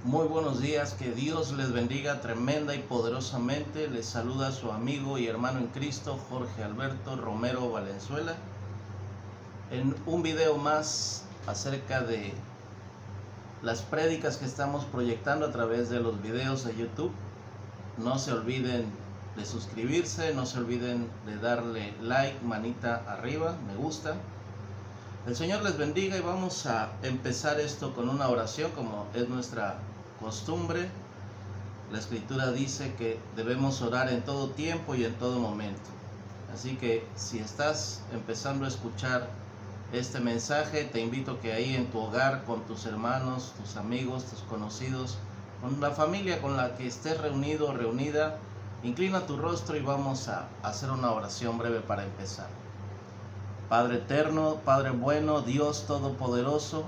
Muy buenos días, que Dios les bendiga tremenda y poderosamente. Les saluda su amigo y hermano en Cristo, Jorge Alberto Romero Valenzuela, en un video más acerca de las prédicas que estamos proyectando a través de los videos de YouTube. No se olviden de suscribirse, no se olviden de darle like, manita arriba, me gusta. El Señor les bendiga y vamos a empezar esto con una oración como es nuestra costumbre. La Escritura dice que debemos orar en todo tiempo y en todo momento. Así que si estás empezando a escuchar este mensaje, te invito que ahí en tu hogar, con tus hermanos, tus amigos, tus conocidos, con la familia con la que estés reunido o reunida, inclina tu rostro y vamos a hacer una oración breve para empezar. Padre eterno, Padre bueno, Dios todopoderoso,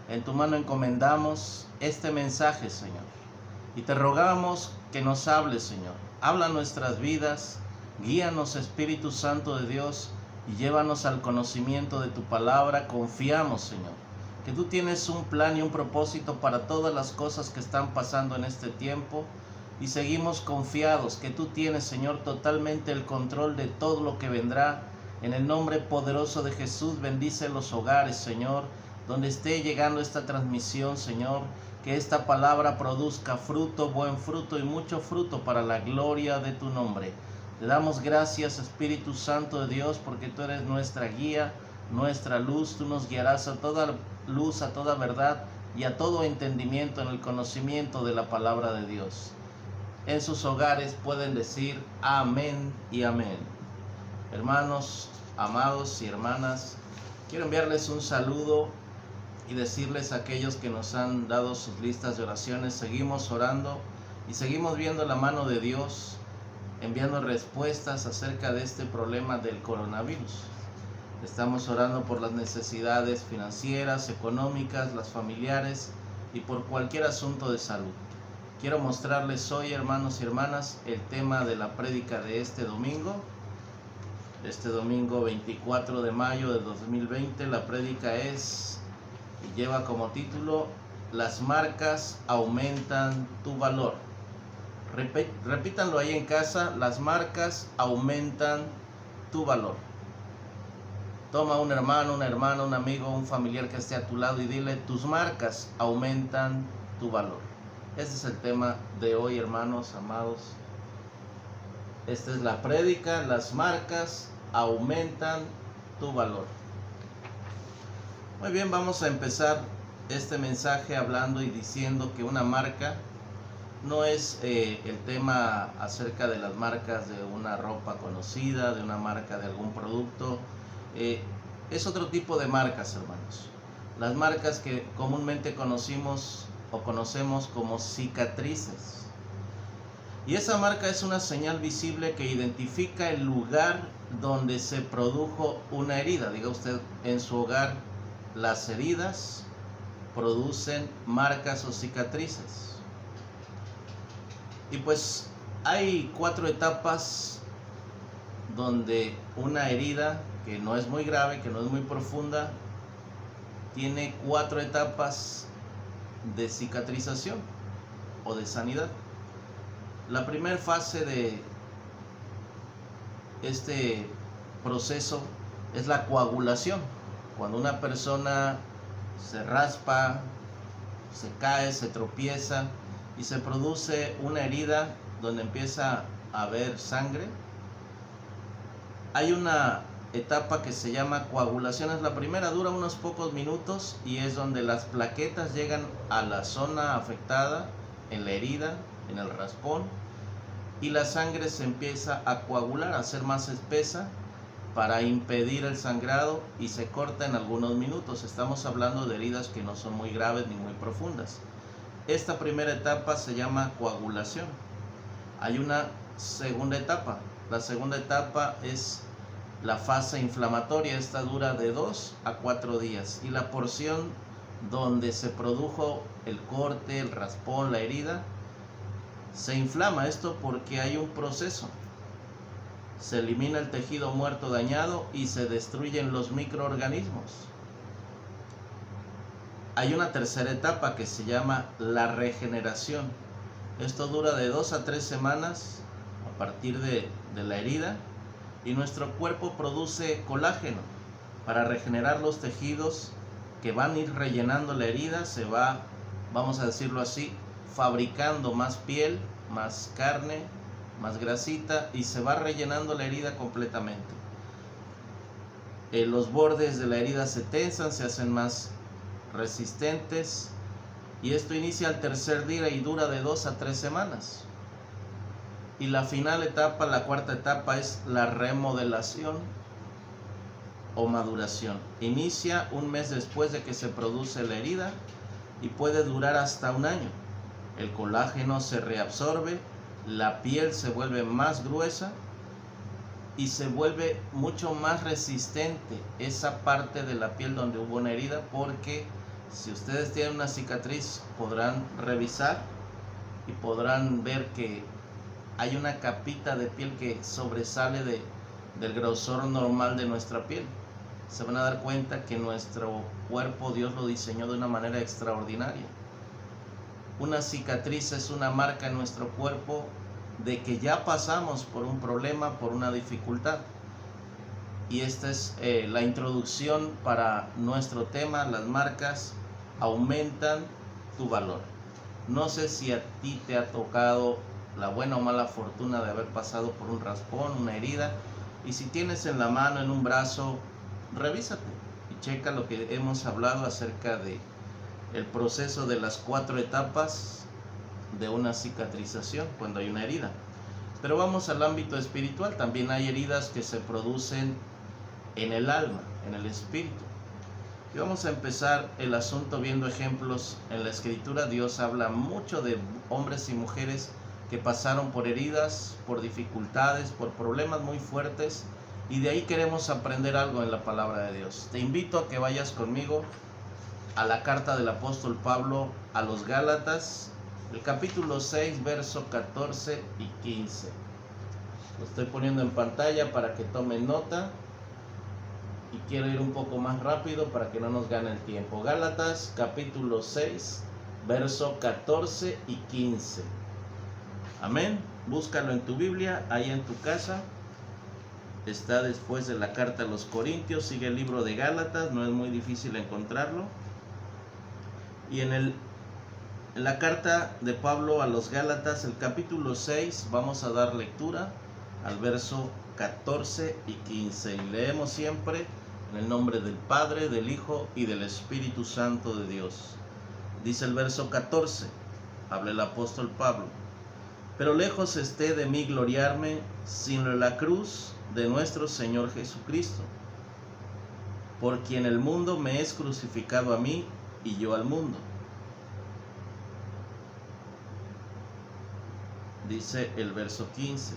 en tu mano encomendamos este mensaje, Señor. Y te rogamos que nos hables, Señor. Habla nuestras vidas, guíanos, Espíritu Santo de Dios, y llévanos al conocimiento de tu palabra. Confiamos, Señor, que tú tienes un plan y un propósito para todas las cosas que están pasando en este tiempo. Y seguimos confiados que tú tienes, Señor, totalmente el control de todo lo que vendrá. En el nombre poderoso de Jesús, bendice los hogares, Señor, donde esté llegando esta transmisión, Señor, que esta palabra produzca fruto, buen fruto y mucho fruto para la gloria de tu nombre. Te damos gracias, Espíritu Santo de Dios, porque tú eres nuestra guía, nuestra luz. Tú nos guiarás a toda luz, a toda verdad y a todo entendimiento en el conocimiento de la palabra de Dios. En sus hogares pueden decir amén y amén. Hermanos, amados y hermanas, quiero enviarles un saludo y decirles a aquellos que nos han dado sus listas de oraciones, seguimos orando y seguimos viendo la mano de Dios, enviando respuestas acerca de este problema del coronavirus. Estamos orando por las necesidades financieras, económicas, las familiares y por cualquier asunto de salud. Quiero mostrarles hoy, hermanos y hermanas, el tema de la prédica de este domingo 24 de mayo de 2020. La prédica lleva como título: las marcas aumentan tu valor. Repítanlo ahí en casa: las marcas aumentan tu valor. Toma un hermano, una hermana, un amigo, un familiar que esté a tu lado y dile: tus marcas aumentan tu valor. Este es el tema de hoy, hermanos amados. Esta es la prédica: las marcas aumentan tu valor. Muy bien, vamos a empezar este mensaje hablando y diciendo que una marca no es el tema acerca de las marcas de una ropa conocida, de una marca de algún producto. Es otro tipo de marcas, hermanos. Las marcas que comúnmente conocemos como cicatrices. Y esa marca es una señal visible que identifica el lugar donde se produjo una herida. Diga usted, en su hogar, las heridas producen marcas o cicatrices. Y pues hay 4 etapas donde una herida que no es muy grave, que no es muy profunda, tiene 4 etapas de cicatrización o de sanidad. La primera fase de este proceso es la coagulación. Cuando una persona se raspa, se cae, se tropieza y se produce una herida donde empieza a haber sangre, hay una etapa que se llama coagulación. Es la primera, dura unos pocos minutos y es donde las plaquetas llegan a la zona afectada, en la herida, en el raspón, y la sangre se empieza a coagular, a ser más espesa para impedir el sangrado, y se corta en algunos minutos. Estamos hablando de heridas que no son muy graves ni muy profundas. Esta primera etapa se llama coagulación. Hay una segunda etapa. La segunda etapa es la fase inflamatoria. Esta dura de 2 a 4 días. Y la porción donde se produjo el corte, el raspón, la herida, se inflama. Esto porque hay un proceso. Se elimina el tejido muerto dañado y se destruyen los microorganismos. hay una tercera etapa que se llama la regeneración. Esto dura de 2 a 3 semanas a partir de la herida, y nuestro cuerpo produce colágeno para regenerar los tejidos que van a ir rellenando la herida. Se va, vamos a decirlo así, fabricando más piel, más carne, más grasita, y se va rellenando la herida completamente. Los bordes de la herida se tensan, se hacen más resistentes, y esto inicia al tercer día y dura de 2 a 3 semanas. Y la final etapa, la cuarta etapa, es la remodelación o maduración. Inicia un mes después de que se produce la herida y puede durar hasta un año. El colágeno se reabsorbe, la piel se vuelve más gruesa y se vuelve mucho más resistente esa parte de la piel donde hubo una herida, porque si ustedes tienen una cicatriz podrán revisar y podrán ver que hay una capita de piel que sobresale del grosor normal de nuestra piel. Se van a dar cuenta que nuestro cuerpo Dios lo diseñó de una manera extraordinaria. Una cicatriz es una marca en nuestro cuerpo de que ya pasamos por un problema, por una dificultad. Y esta es la introducción para nuestro tema. Las marcas aumentan tu valor. No sé si a ti te ha tocado la buena o mala fortuna de haber pasado por un raspón, una herida, y si tienes en la mano, en un brazo, revísate y checa lo que hemos hablado acerca de el proceso de las 4 etapas de una cicatrización cuando hay una herida. Pero vamos al ámbito espiritual. También hay heridas que se producen en el alma, en el espíritu. Y vamos a empezar el asunto viendo ejemplos en la escritura. Dios habla mucho de hombres y mujeres que pasaron por heridas, por dificultades, por problemas muy fuertes, y de ahí queremos aprender algo en la palabra de Dios. Te invito a que vayas conmigo a la carta del apóstol Pablo a los Gálatas, el capítulo 6, verso 14 y 15. Lo estoy poniendo en pantalla para que tomen nota, y quiero ir un poco más rápido para que no nos gane el tiempo. Gálatas capítulo 6, verso 14 y 15. Amén. Búscalo en tu Biblia, ahí en tu casa. Está después de la carta a los Corintios, sigue el libro de Gálatas, no es muy difícil encontrarlo. Y en la carta de Pablo a los Gálatas, el capítulo 6, vamos a dar lectura al verso 14 y 15. Y leemos siempre en el nombre del Padre, del Hijo y del Espíritu Santo de Dios. Dice el verso 14, habla el apóstol Pablo: pero lejos esté de mí gloriarme, sino en la cruz de nuestro Señor Jesucristo, por quien el mundo me es crucificado a mí y yo al mundo. Dice el verso 15: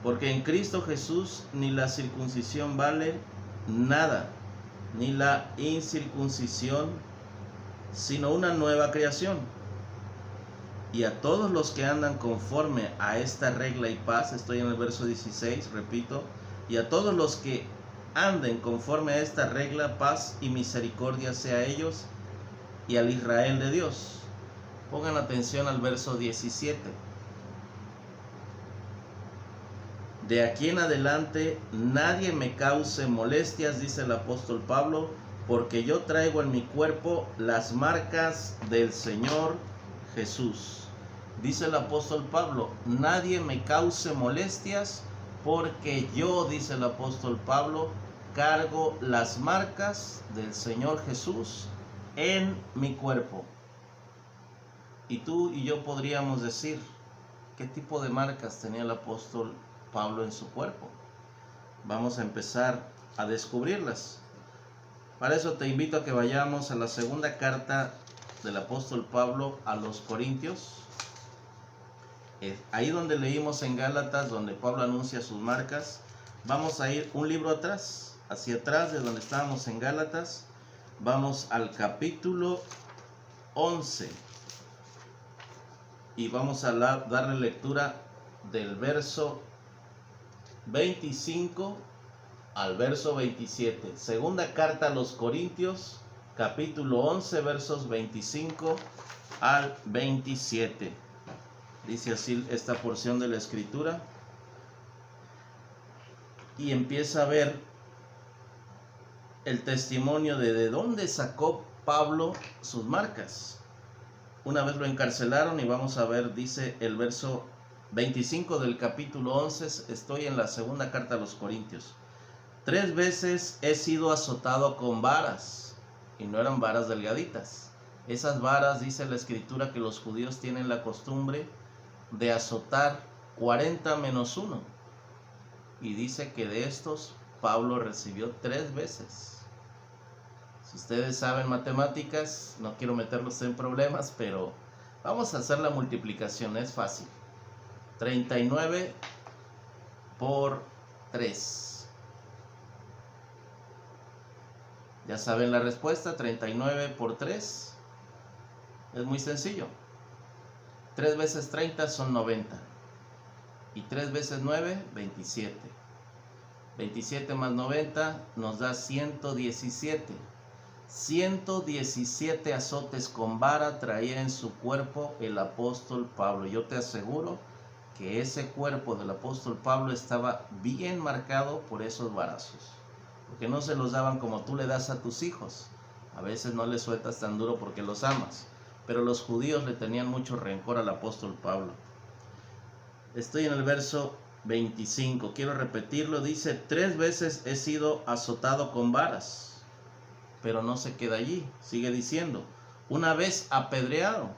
porque en Cristo Jesús ni la circuncisión vale nada, ni la incircuncisión, sino una nueva creación. Y a todos los que andan conforme a esta regla y paz, estoy en el verso 16, repito, y a todos los que anden conforme a esta regla, paz y misericordia sea a ellos y al Israel de Dios. Pongan atención al verso 17. De aquí en adelante nadie me cause molestias, dice el apóstol Pablo, porque yo traigo en mi cuerpo las marcas del Señor Jesús. Dice el apóstol Pablo, nadie me cause molestias, porque yo, dice el apóstol Pablo, cargo las marcas del Señor Jesús en mi cuerpo. Y tú y yo podríamos decir, ¿qué tipo de marcas tenía el apóstol Pablo en su cuerpo? Vamos a empezar a descubrirlas. Para eso te invito a que vayamos a la segunda carta del apóstol Pablo a los Corintios. Ahí donde leímos en Gálatas, donde Pablo anuncia sus marcas, vamos a ir un libro atrás, hacia atrás de donde estábamos en Gálatas. Vamos al capítulo 11 y vamos a darle lectura del verso 25 al verso 27. Segunda carta a los Corintios, capítulo 11, versos 25 al 27. Dice así esta porción de la escritura. Y empieza a ver el testimonio de dónde sacó Pablo sus marcas. Una vez lo encarcelaron y vamos a ver, dice el verso 25 del capítulo 11, estoy en la segunda carta a los Corintios. 3 veces he sido azotado con varas, y no eran varas delgaditas. Esas varas, dice la escritura, que los judíos tienen la costumbre de azotar 40 menos 1. Y dice que de estos Pablo recibió 3 veces. Si ustedes saben matemáticas, no quiero meterlos en problemas, pero vamos a hacer la multiplicación, es fácil. 39 por 3. Ya saben la respuesta, 39 por 3. Es muy sencillo. 3 veces 30 son 90. Y 3 veces 9, 27. 27 más 90 nos da 117. 117 azotes con vara traía en su cuerpo el apóstol Pablo. Yo te aseguro que ese cuerpo del apóstol Pablo estaba bien marcado por esos varazos, porque no se los daban como tú le das a tus hijos. A veces no les sueltas tan duro porque los amas, pero los judíos le tenían mucho rencor al apóstol Pablo. Estoy en el verso 25, quiero repetirlo, dice: 3 veces he sido azotado con varas. Pero no se queda allí, sigue diciendo: una vez apedreado.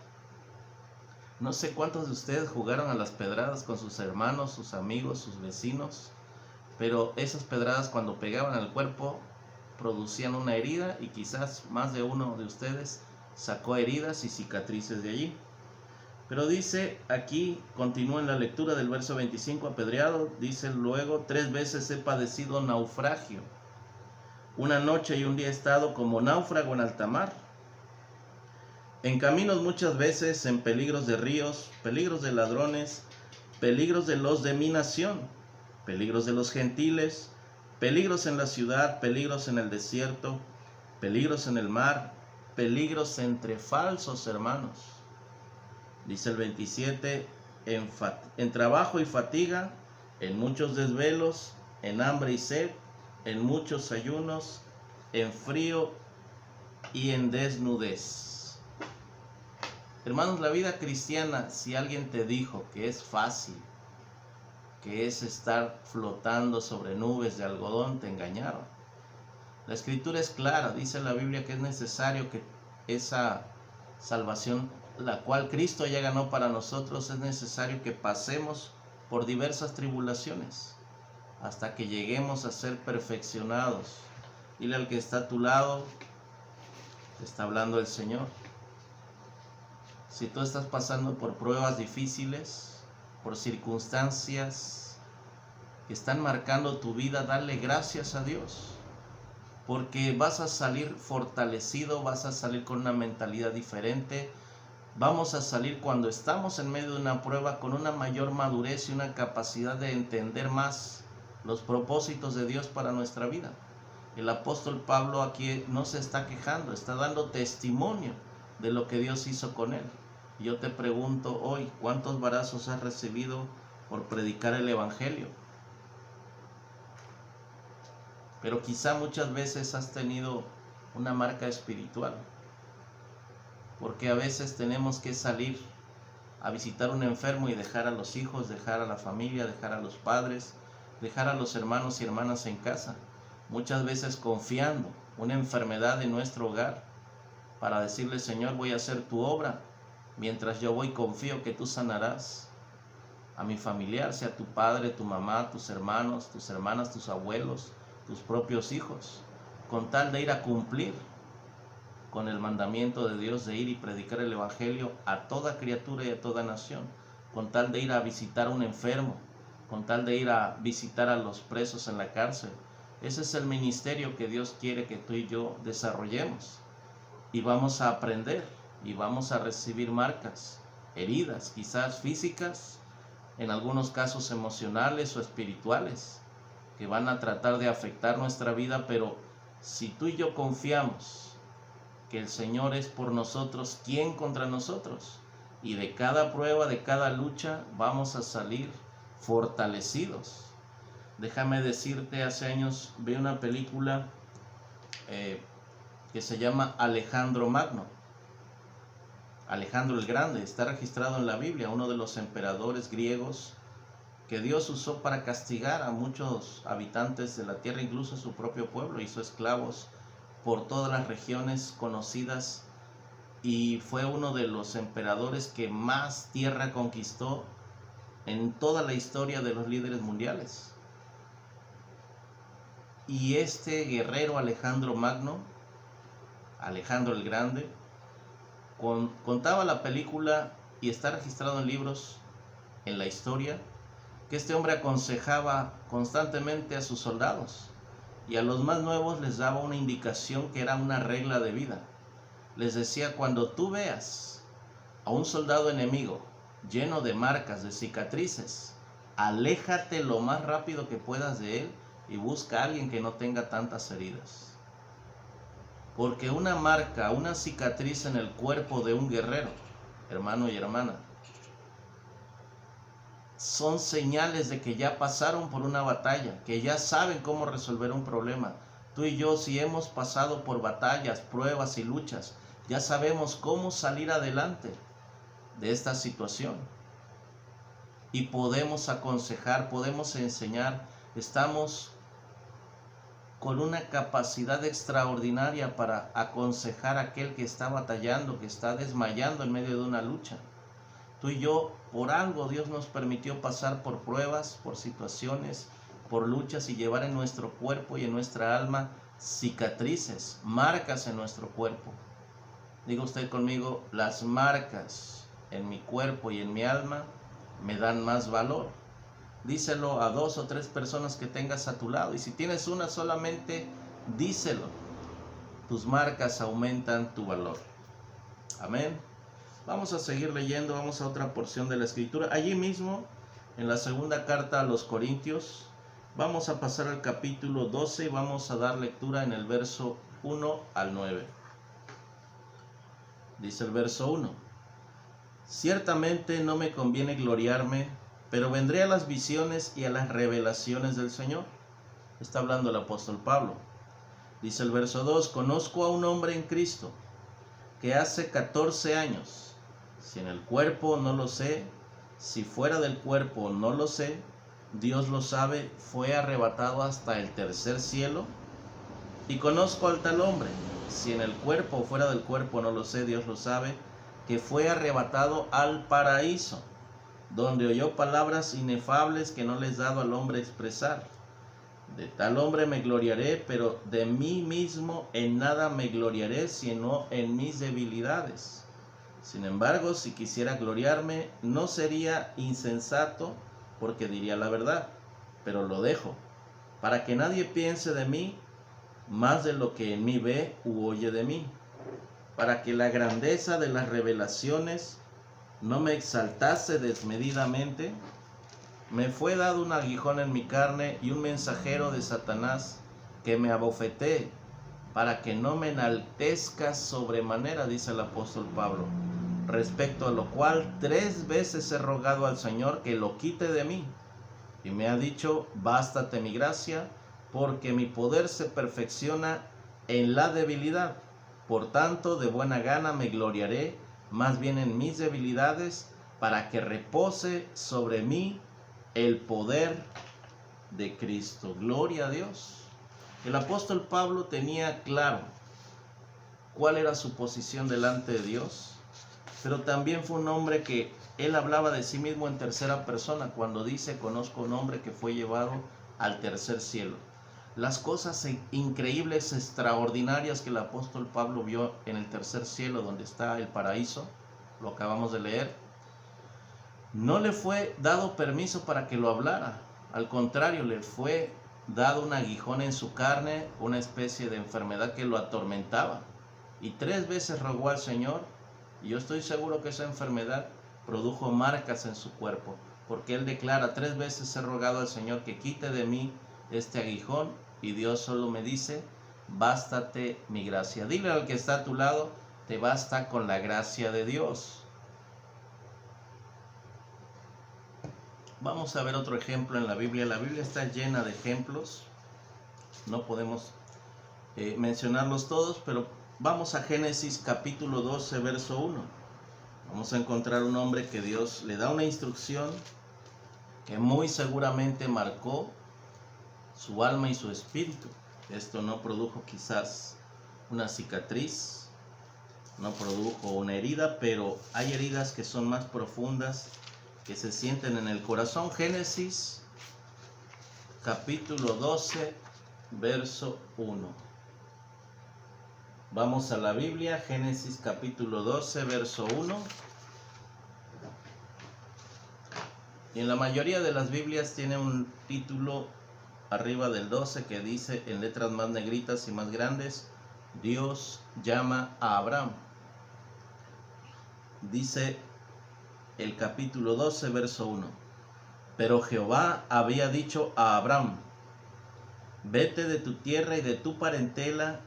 No sé cuántos de ustedes jugaron a las pedradas con sus hermanos, sus amigos, sus vecinos, pero esas pedradas cuando pegaban al cuerpo producían una herida, y quizás más de uno de ustedes sacó heridas y cicatrices de allí. Pero dice aquí, continúa en la lectura del verso 25, apedreado, dice luego: 3 veces he padecido naufragio. Una noche y un día he estado como náufrago en alta mar, en caminos muchas veces, en peligros de ríos, peligros de ladrones, peligros de los de mi nación, peligros de los gentiles, peligros en la ciudad, peligros en el desierto, peligros en el mar, peligros entre falsos hermanos. Dice el 27, en trabajo y fatiga, en muchos desvelos, en hambre y sed, en muchos ayunos, en frío y en desnudez. Hermanos, la vida cristiana, si alguien te dijo que es fácil, que es estar flotando sobre nubes de algodón, te engañaron. La escritura es clara, dice la Biblia que es necesario que esa salvación, la cual Cristo ya ganó para nosotros, es necesario que pasemos por diversas tribulaciones hasta que lleguemos a ser perfeccionados. Dile al que está a tu lado, te está hablando el Señor. Si tú estás pasando por pruebas difíciles, por circunstancias que están marcando tu vida, dale gracias a Dios, porque vas a salir fortalecido, vas a salir con una mentalidad diferente. Vamos a salir, cuando estamos en medio de una prueba, con una mayor madurez y una capacidad de entender más los propósitos de Dios para nuestra vida. El apóstol Pablo aquí no se está quejando, está dando testimonio de lo que Dios hizo con él. Yo te pregunto hoy, ¿cuántos varazos has recibido por predicar el evangelio? Pero quizá muchas veces has tenido una marca espiritual, porque a veces tenemos que salir a visitar a un enfermo y dejar a los hijos, dejar a la familia, dejar a los padres, dejar a los hermanos y hermanas en casa, muchas veces confiando una enfermedad en nuestro hogar, para decirle: Señor, voy a hacer tu obra, mientras yo voy confío que tú sanarás a mi familiar, sea tu padre, tu mamá, tus hermanos, tus hermanas, tus abuelos, tus propios hijos, con tal de ir a cumplir con el mandamiento de Dios de ir y predicar el evangelio a toda criatura y a toda nación, con tal de ir a visitar a un enfermo, con tal de ir a visitar a los presos en la cárcel. Ese es el ministerio que Dios quiere que tú y yo desarrollemos, y vamos a aprender y vamos a recibir marcas, heridas, quizás físicas, en algunos casos emocionales o espirituales, que van a tratar de afectar nuestra vida. Pero si tú y yo confiamos que el Señor es por nosotros, ¿quién contra nosotros? Y de cada prueba, de cada lucha, vamos a salir fortalecidos. Déjame decirte, hace años vi una película que se llama Alejandro Magno. Alejandro el Grande, está registrado en la Biblia, uno de los emperadores griegos que Dios usó para castigar a muchos habitantes de la tierra, incluso a su propio pueblo. Hizo esclavos por todas las regiones conocidas y fue uno de los emperadores que más tierra conquistó en toda la historia de los líderes mundiales. Y este guerrero Alejandro Magno, Alejandro el Grande, contaba la película y está registrado en libros en la historia que este hombre aconsejaba constantemente a sus soldados y a los más nuevos les daba una indicación que era una regla de vida. Les decía: cuando tú veas a un soldado enemigo lleno de marcas, de cicatrices, aléjate lo más rápido que puedas de él y busca a alguien que no tenga tantas heridas. Porque una marca, una cicatriz en el cuerpo de un guerrero, hermano y hermana, son señales de que ya pasaron por una batalla, que ya saben cómo resolver un problema. Tú y yo, si hemos pasado por batallas, pruebas y luchas, ya sabemos cómo salir adelante de esta situación. Y podemos aconsejar, podemos enseñar, estamos con una capacidad extraordinaria para aconsejar a aquel que está batallando, que está desmayando en medio de una lucha. Tú y yo, por algo Dios nos permitió pasar por pruebas, por situaciones, por luchas y llevar en nuestro cuerpo y en nuestra alma cicatrices, marcas en nuestro cuerpo. Diga usted conmigo: las marcas en mi cuerpo y en mi alma me dan más valor. Díselo a 2 o 3 personas que tengas a tu lado. Y si tienes una solamente, díselo. Tus marcas aumentan tu valor. Amén. Vamos a seguir leyendo, vamos a otra porción de la Escritura. Allí mismo, en la segunda carta a los Corintios, vamos a pasar al capítulo 12 y vamos a dar lectura en el verso 1 al 9. Dice el verso 1: ciertamente no me conviene gloriarme, pero vendré a las visiones y a las revelaciones del Señor. Está hablando el apóstol Pablo. Dice el verso 2: conozco a un hombre en Cristo que hace 14 años, si en el cuerpo no lo sé, si fuera del cuerpo no lo sé, Dios lo sabe, fue arrebatado hasta el tercer cielo. Y conozco al tal hombre, si en el cuerpo o fuera del cuerpo no lo sé, Dios lo sabe, que fue arrebatado al paraíso, donde oyó palabras inefables que no les dado al hombre expresar. De tal hombre me gloriaré, pero de mí mismo en nada me gloriaré, sino en mis debilidades. Sin embargo, si quisiera gloriarme, no sería insensato, porque diría la verdad, pero lo dejo, para que nadie piense de mí más de lo que en mí ve u oye de mí, para que la grandeza de las revelaciones no me exaltase desmedidamente. Me fue dado un aguijón en mi carne y un mensajero de Satanás que me abofetee, para que no me enaltezca sobremanera, dice el apóstol Pablo. Respecto a lo cual 3 veces he rogado al Señor que lo quite de mí, y me ha dicho: bástate mi gracia, porque mi poder se perfecciona en la debilidad. Por tanto, de buena gana me gloriaré más bien en mis debilidades, para que repose sobre mí el poder de Cristo. Gloria a Dios. El apóstol Pablo tenía claro cuál era su posición delante de Dios, pero también fue un hombre que él hablaba de sí mismo en tercera persona cuando dice: conozco un hombre que fue llevado al tercer cielo. Las cosas increíbles, extraordinarias que el apóstol Pablo vio en el tercer cielo, donde está el paraíso, lo acabamos de leer, no le fue dado permiso para que lo hablara. Al contrario, le fue dado un aguijón en su carne, una especie de enfermedad que lo atormentaba. Y 3 veces rogó al Señor, y yo estoy seguro que esa enfermedad produjo marcas en su cuerpo, porque él declara: 3 veces he rogado al Señor que quite de mí este aguijón, y Dios solo me dice bástate mi gracia. Dile al que está a tu lado, te basta con la gracia de Dios. Vamos a ver otro ejemplo en la Biblia. La Biblia está llena de ejemplos. No podemos mencionarlos todos, pero vamos a Génesis capítulo 12, verso 1. Vamos a encontrar un hombre que Dios le da una instrucción que muy seguramente marcó su alma y su espíritu. Esto no produjo quizás una cicatriz, no produjo una herida, pero hay heridas que son más profundas, que se sienten en el corazón. Génesis capítulo 12, verso 1. Vamos a la Biblia, Génesis capítulo 12, verso 1. Y en la mayoría de las Biblias tiene un título arriba del 12 que dice en letras más negritas y más grandes: Dios llama a Abraham. Dice el capítulo 12, verso 1. Pero Jehová había dicho a Abraham: vete de tu tierra y de tu parentela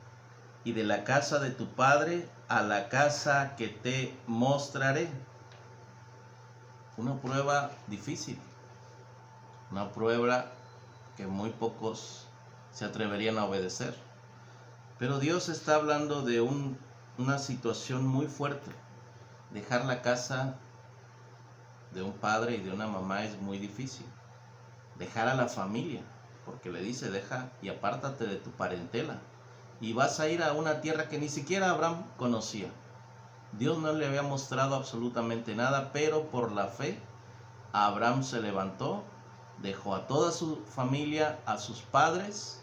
y de la casa de tu padre a la casa que te mostraré. Una prueba difícil, una prueba que muy pocos se atreverían a obedecer. Pero Dios está hablando de una situación muy fuerte. Dejar la casa de un padre y de una mamá es muy difícil. Dejar a la familia, porque le dice: deja y apártate de tu parentela. Y vas a ir a una tierra que ni siquiera Abraham conocía. Dios no le había mostrado absolutamente nada, pero por la fe Abraham se levantó, dejó a toda su familia, a sus padres,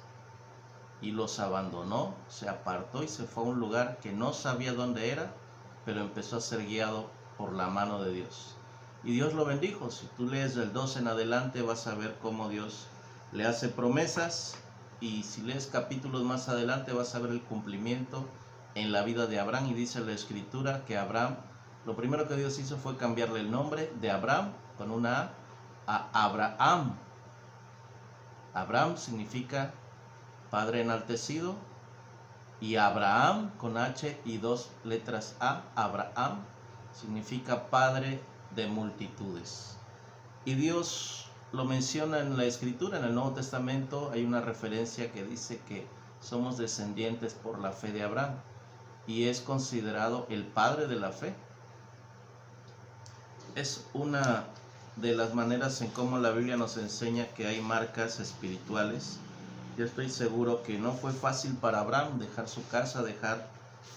y los abandonó, se apartó y se fue a un lugar que no sabía dónde era, pero empezó a ser guiado por la mano de Dios. Y Dios lo bendijo. Si tú lees del 12 en adelante vas a ver cómo Dios le hace promesas, y si lees capítulos más adelante vas a ver el cumplimiento en la vida de Abraham. Y dice la escritura que Abraham, lo primero que Dios hizo fue cambiarle el nombre de Abraham con una A Abraham. Abraham significa Padre enaltecido, y Abraham con H y dos letras A, Abraham, significa Padre de multitudes. Y Dios lo menciona en la escritura. En el Nuevo Testamento hay una referencia que dice que somos descendientes por la fe de Abraham, y es considerado el padre de la fe. Es una de las maneras en cómo la Biblia nos enseña que hay marcas espirituales. Yo estoy seguro que no fue fácil para Abraham dejar su casa, dejar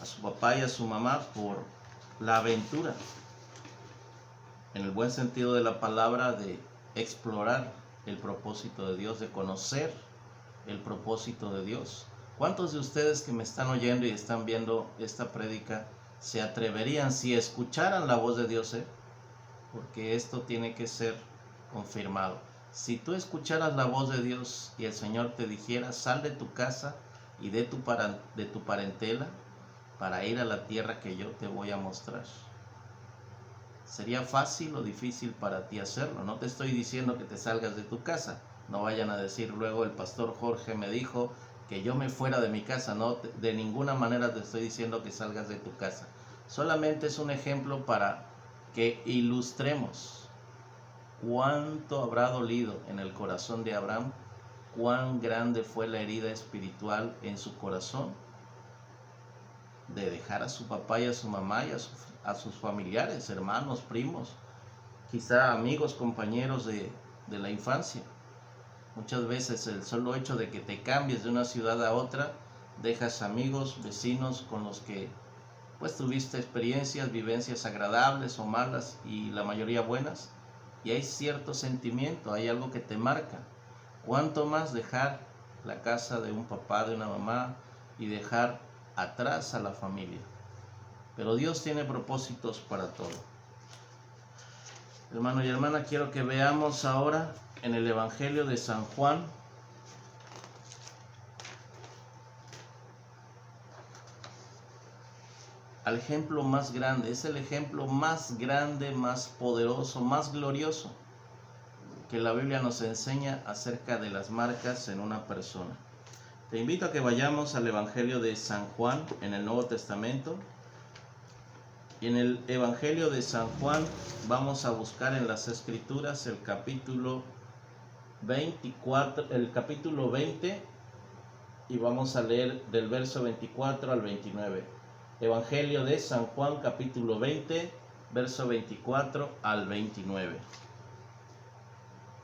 a su papá y a su mamá por la aventura, en el buen sentido de la palabra, de explorar el propósito de Dios, de conocer el propósito de Dios. ¿Cuántos de ustedes que me están oyendo y están viendo esta prédica se atreverían, si escucharan la voz de Dios, porque esto tiene que ser confirmado? Si tú escucharas la voz de Dios y el Señor te dijera: sal de tu casa y de tu parentela para ir a la tierra que yo te voy a mostrar, ¿sería fácil o difícil para ti hacerlo? No te estoy diciendo que te salgas de tu casa. No vayan a decir luego: el pastor Jorge me dijo que yo me fuera de mi casa. No, de ninguna manera te estoy diciendo que salgas de tu casa. Solamente es un ejemplo para que ilustremos cuánto habrá dolido en el corazón de Abraham, cuán grande fue la herida espiritual en su corazón de dejar a su papá y a su mamá y a sus familiares, hermanos, primos, quizá amigos, compañeros de la infancia. Muchas veces el solo hecho de que te cambies de una ciudad a otra, dejas amigos, vecinos con los que pues tuviste experiencias, vivencias agradables o malas, y la mayoría buenas, y hay cierto sentimiento, hay algo que te marca. ¿Cuánto más dejar la casa de un papá, de una mamá, y dejar atrás a la familia? Pero Dios tiene propósitos para todo. Hermano y hermana, quiero que veamos ahora en el Evangelio de San Juan, al ejemplo más grande. Es el ejemplo más grande, más poderoso, más glorioso que la Biblia nos enseña acerca de las marcas en una persona. Te invito a que vayamos al Evangelio de San Juan en el Nuevo Testamento. Y en el Evangelio de San Juan vamos a buscar en las Escrituras el capítulo 24, el capítulo 20, y vamos a leer del verso 24 al 29. Evangelio de San Juan, capítulo 20, verso 24 al 29.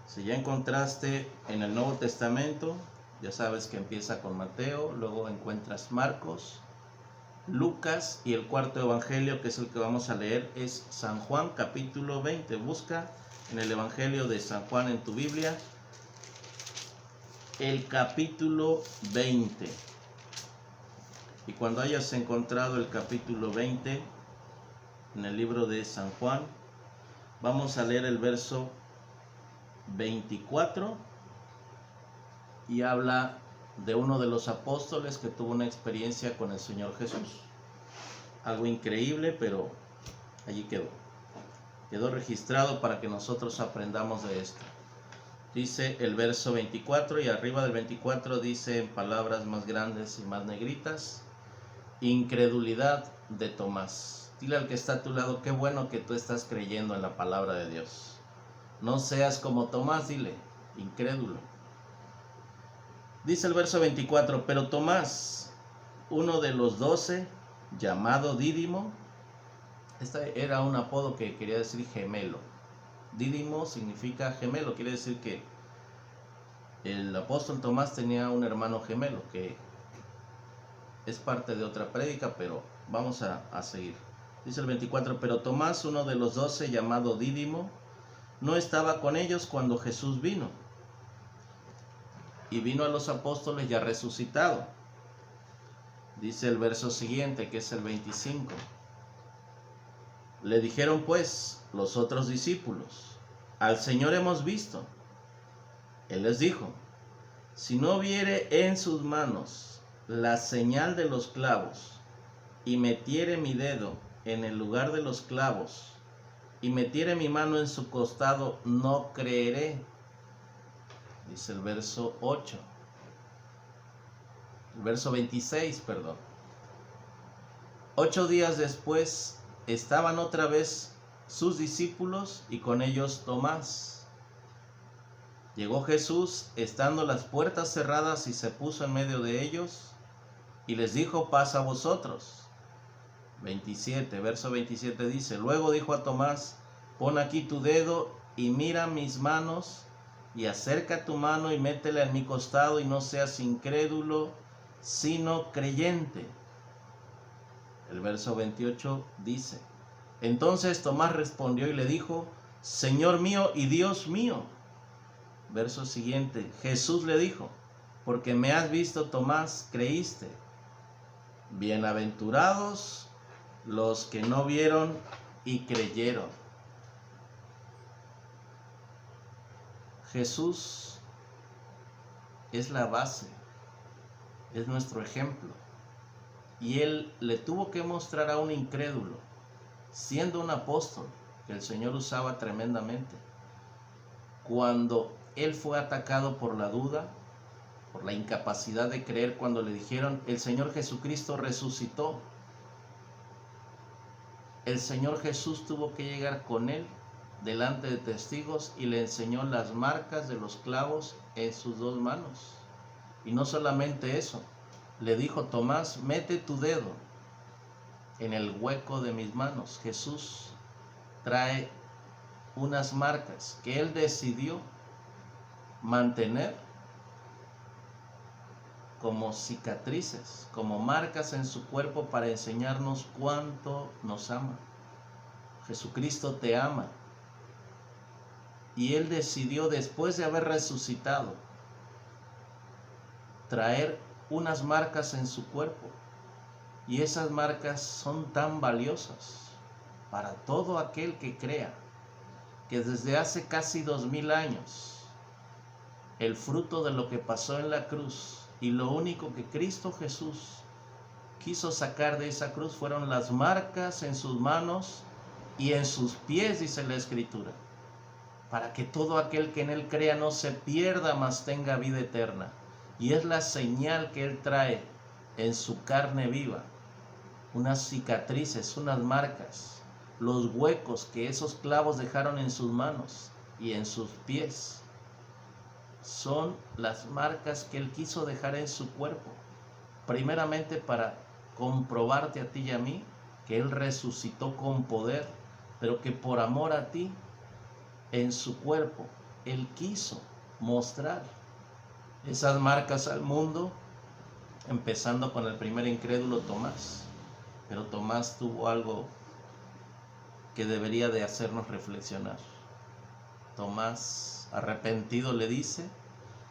Si ya encontraste en el Nuevo Testamento, ya sabes que empieza con Mateo, luego encuentras Marcos, Lucas, y el cuarto evangelio, que es el que vamos a leer, es San Juan capítulo 20. Busca en el Evangelio de San Juan en tu Biblia el capítulo 20. Y cuando hayas encontrado el capítulo 20 en el libro de San Juan, vamos a leer el verso 24, y habla de uno de los apóstoles que tuvo una experiencia con el Señor Jesús. Algo increíble, pero allí quedó registrado para que nosotros aprendamos de esto. Dice el verso 24, y arriba del 24 dice en palabras más grandes y más negritas: incredulidad de Tomás. Dile al que está a tu lado: qué bueno que tú estás creyendo en la palabra de Dios. No seas como Tomás, dile, incrédulo. Dice el verso 24: pero Tomás, uno de los 12, llamado Dídimo, este era un apodo que quería decir gemelo. Dídimo significa gemelo, quiere decir que el apóstol Tomás tenía un hermano gemelo, que es parte de otra prédica, pero vamos a seguir. Dice el 24: pero Tomás, uno de los 12, llamado Dídimo, no estaba con ellos cuando Jesús vino. Y vino a los apóstoles ya resucitado. Dice el verso siguiente, que es el 25. Le dijeron pues los otros discípulos: al Señor hemos visto. Él les dijo: si no viere en sus manos la señal de los clavos, y metiere mi dedo en el lugar de los clavos, y metiere mi mano en su costado, no creeré. Dice el verso 8. El verso 26, perdón. 8 días después estaban otra vez sus discípulos y con ellos Tomás. Llegó Jesús, estando las puertas cerradas, y se puso en medio de ellos y les dijo: paz a vosotros. 27, verso 27 dice: luego dijo a Tomás: pon aquí tu dedo y mira mis manos, y acerca tu mano y métela en mi costado, y no seas incrédulo, sino creyente. El verso 28 dice: entonces Tomás respondió y le dijo: Señor mío y Dios mío. Verso siguiente: Jesús le dijo: porque me has visto, Tomás, creíste. Bienaventurados los que no vieron y creyeron. Jesús es la base, es nuestro ejemplo. Y él le tuvo que mostrar a un incrédulo, siendo un apóstol que el Señor usaba tremendamente, cuando él fue atacado por la duda, por la incapacidad de creer, cuando le dijeron: el Señor Jesucristo resucitó. El Señor Jesús tuvo que llegar con él delante de testigos y le enseñó las marcas de los clavos en sus 2 manos. Y no solamente eso, le dijo: Tomás, mete tu dedo en el hueco de mis manos. Jesús trae unas marcas que él decidió mantener como cicatrices, como marcas en su cuerpo, para enseñarnos cuánto nos ama. Jesucristo te ama. Y él decidió, después de haber resucitado, traer unas marcas en su cuerpo. Y esas marcas son tan valiosas para todo aquel que crea que desde hace casi 2000 años el fruto de lo que pasó en la cruz y lo único que Cristo Jesús quiso sacar de esa cruz fueron las marcas en sus manos y en sus pies, dice la Escritura, para que todo aquel que en él crea no se pierda, mas tenga vida eterna. y es la señal que Él trae en su carne viva, unas cicatrices, unas marcas, los huecos que esos clavos dejaron en sus manos y en sus pies. Son las marcas que Él quiso dejar en su cuerpo, primeramente para comprobarte a ti y a mí que Él resucitó con poder, pero que por amor a ti, en su cuerpo, Él quiso mostrar esas marcas al mundo, empezando con el primer incrédulo, Tomás. Pero Tomás tuvo algo que debería de hacernos reflexionar. Tomás, arrepentido, le dice: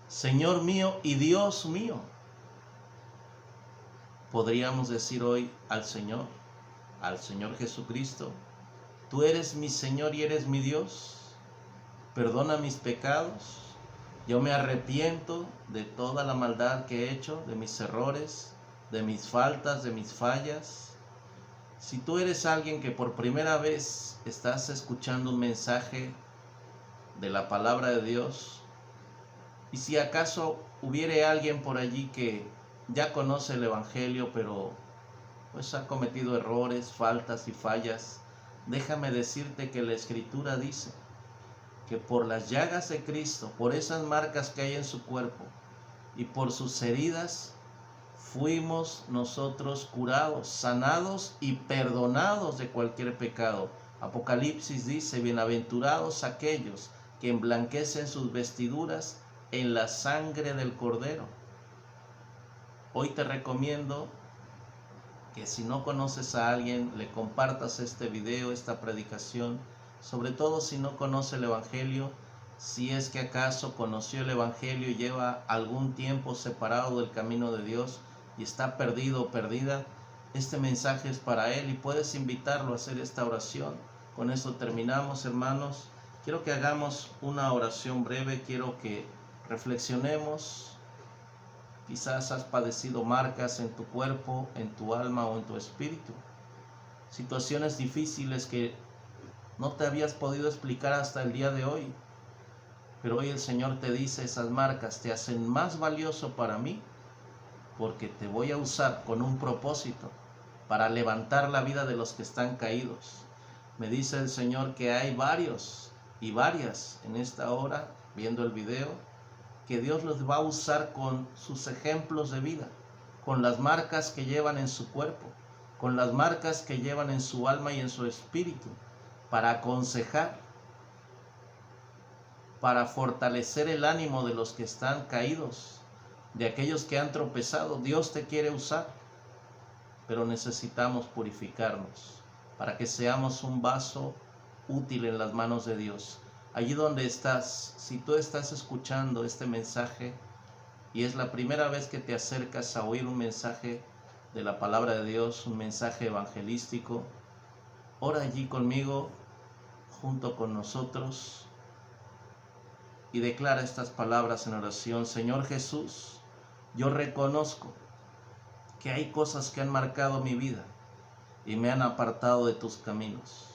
Señor mío y Dios mío. Podríamos decir hoy al Señor Jesucristo: tú eres mi Señor y eres mi Dios, perdona mis pecados, yo me arrepiento de toda la maldad que he hecho, de mis errores, de mis faltas, de mis fallas. Si tú eres alguien que por primera vez estás escuchando un mensaje de la palabra de Dios, y si acaso hubiere alguien por allí que ya conoce el Evangelio, pero pues ha cometido errores, faltas y fallas, déjame decirte que la Escritura dice que por las llagas de Cristo, por esas marcas que hay en su cuerpo y por sus heridas, fuimos nosotros curados, sanados y perdonados de cualquier pecado. Apocalipsis dice: bienaventurados aquellos que emblanquecen sus vestiduras en la sangre del Cordero. Hoy te recomiendo que si no conoces a alguien, le compartas este video, esta predicación, sobre todo si no conoce el Evangelio. Si es que acaso conoció el Evangelio y lleva algún tiempo separado del camino de Dios y está perdido o perdida, este mensaje es para él y puedes invitarlo a hacer esta oración. Con esto terminamos, hermanos. Quiero que hagamos una oración breve, quiero que reflexionemos. Quizás has padecido marcas en tu cuerpo, en tu alma o en tu espíritu. Situaciones difíciles que no te habías podido explicar hasta el día de hoy. Pero hoy el Señor te dice: esas marcas te hacen más valioso para mí, porque te voy a usar con un propósito para levantar la vida de los que están caídos. Me dice el Señor que hay varios y varias en esta hora viendo el video, que Dios los va a usar con sus ejemplos de vida, con las marcas que llevan en su cuerpo, con las marcas que llevan en su alma y en su espíritu, para aconsejar, para fortalecer el ánimo de los que están caídos, de aquellos que han tropezado. Dios te quiere usar, pero necesitamos purificarnos para que seamos un vaso útil en las manos de Dios. Allí donde estás, si tú estás escuchando este mensaje y es la primera vez que te acercas a oír un mensaje de la palabra de Dios, un mensaje evangelístico, ora allí conmigo, junto con nosotros, y declara estas palabras en oración. Señor Jesús, yo reconozco que hay cosas que han marcado mi vida y me han apartado de tus caminos.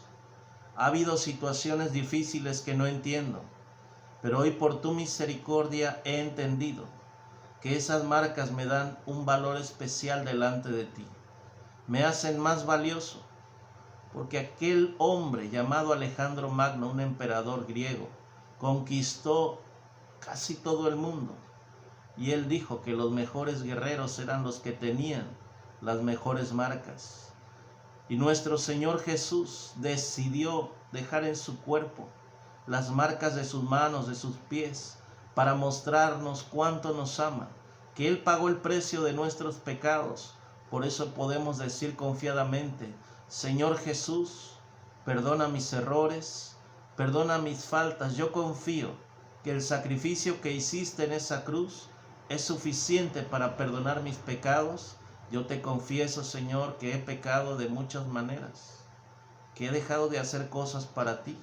Ha habido situaciones difíciles que no entiendo, pero hoy por tu misericordia he entendido que esas marcas me dan un valor especial delante de ti. Me hacen más valioso, porque aquel hombre llamado Alejandro Magno, un emperador griego, conquistó casi todo el mundo. Y él dijo que los mejores guerreros eran los que tenían las mejores marcas. Y nuestro Señor Jesús decidió dejar en su cuerpo las marcas de sus manos, de sus pies, para mostrarnos cuánto nos ama, que Él pagó el precio de nuestros pecados. Por eso podemos decir confiadamente: Señor Jesús, perdona mis errores, perdona mis faltas. Yo confío que el sacrificio que hiciste en esa cruz es suficiente para perdonar mis pecados. Yo te confieso, Señor, que he pecado de muchas maneras, que he dejado de hacer cosas para ti,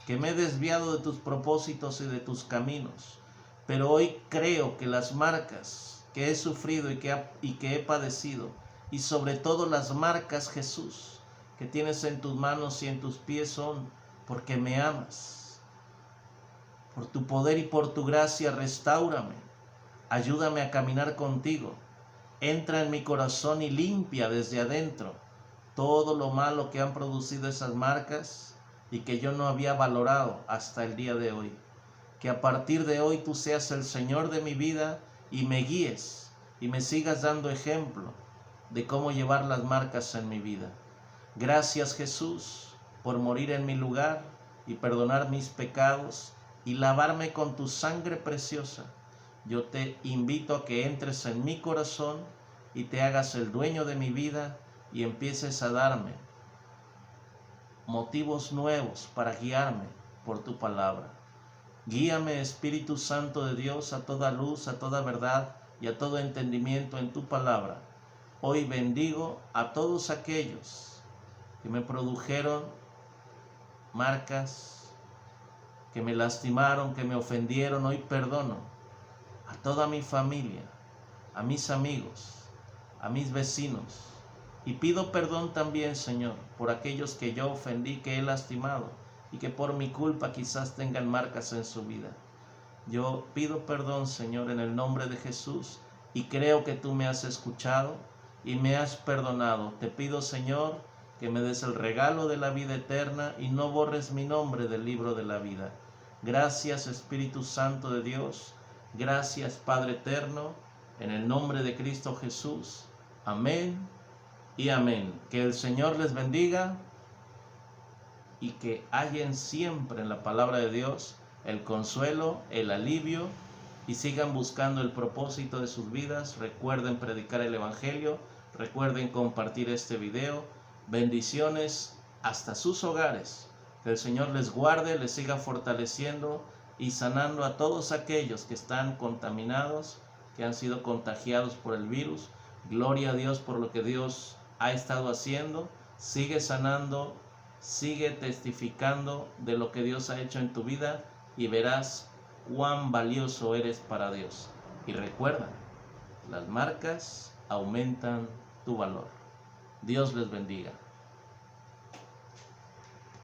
que me he desviado de tus propósitos y de tus caminos. Pero hoy creo que las marcas que he sufrido y que he padecido, y sobre todo las marcas, Jesús, que tienes en tus manos y en tus pies, son porque me amas. Por tu poder y por tu gracia, restáurame. Ayúdame a caminar contigo. Entra en mi corazón y limpia desde adentro todo lo malo que han producido esas marcas y que yo no había valorado hasta el día de hoy. Que a partir de hoy tú seas el Señor de mi vida y me guíes y me sigas dando ejemplo de cómo llevar las marcas en mi vida. Gracias, Jesús, por morir en mi lugar y perdonar mis pecados y lavarme con tu sangre preciosa. Yo te invito a que entres en mi corazón y te hagas el dueño de mi vida y empieces a darme motivos nuevos para guiarme por tu palabra. Guíame, Espíritu Santo de Dios, a toda luz, a toda verdad y a todo entendimiento en tu palabra. Hoy bendigo a todos aquellos que me produjeron marcas, que me lastimaron, que me ofendieron. Hoy perdono a toda mi familia, a mis amigos, a mis vecinos. Y pido perdón también, Señor, por aquellos que yo ofendí, que he lastimado y que por mi culpa quizás tengan marcas en su vida. Yo pido perdón, Señor, en el nombre de Jesús, y creo que tú me has escuchado y me has perdonado. Te pido, Señor, que me des el regalo de la vida eterna y no borres mi nombre del libro de la vida. Gracias, Espíritu Santo de Dios. Gracias, Padre eterno, en el nombre de Cristo Jesús. Amén y amén. Que el Señor les bendiga y que hallen siempre en la palabra de Dios el consuelo, el alivio, y sigan buscando el propósito de sus vidas. Recuerden predicar el Evangelio, recuerden compartir este video. Bendiciones hasta sus hogares. Que el Señor les guarde, les siga fortaleciendo y sanando a todos aquellos que están contaminados, que han sido contagiados por el virus. Gloria a Dios por lo que Dios ha estado haciendo. Sigue sanando, sigue testificando de lo que Dios ha hecho en tu vida y verás cuán valioso eres para Dios. Y recuerda, las marcas aumentan tu valor. Dios les bendiga.